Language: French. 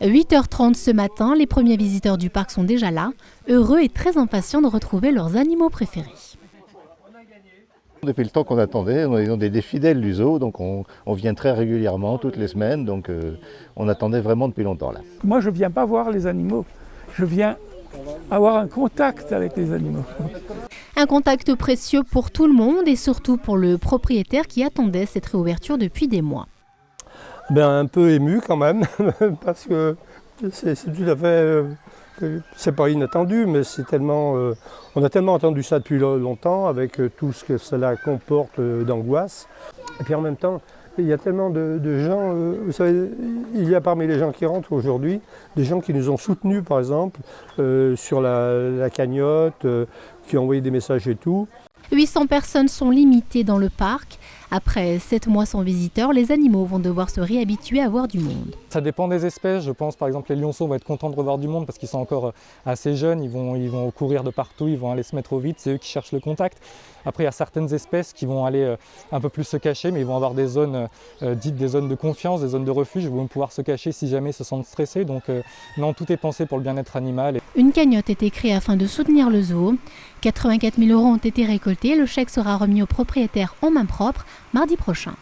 8h30 ce matin, les premiers visiteurs du parc sont déjà là, heureux et très impatients de retrouver leurs animaux préférés. Depuis le temps qu'on attendait, on est des fidèles du zoo, donc on vient très régulièrement, toutes les semaines, donc on attendait vraiment depuis longtemps là. Moi je ne viens pas voir les animaux, je viens avoir un contact avec les animaux. Un contact précieux pour tout le monde et surtout pour le propriétaire qui attendait cette réouverture depuis des mois. Un peu ému quand même, parce que c'est tout à fait... c'est pas inattendu, mais c'est tellement... on a tellement entendu ça depuis longtemps, avec tout ce que cela comporte d'angoisse. Et puis en même temps, il y a tellement de gens... vous savez, il y a parmi les gens qui rentrent aujourd'hui, des gens qui nous ont soutenus, par exemple, sur la cagnotte, qui ont envoyé des messages et tout. 800 personnes sont limitées dans le parc. Après 7 mois sans visiteurs, les animaux vont devoir se réhabituer à voir du monde. Ça dépend des espèces. Je pense par exemple les lionceaux vont être contents de revoir du monde parce qu'ils sont encore assez jeunes, ils vont courir de partout, ils vont aller se mettre au vide, c'est eux qui cherchent le contact. Après il y a certaines espèces qui vont aller un peu plus se cacher, mais ils vont avoir des zones dites des zones de confiance, des zones de refuge, ils vont pouvoir se cacher si jamais ils se sentent stressés. Donc non, tout est pensé pour le bien-être animal. Une cagnotte a été créée afin de soutenir le zoo. 84 000 € ont été récoltés, le chèque sera remis au propriétaire en main propre mardi prochain.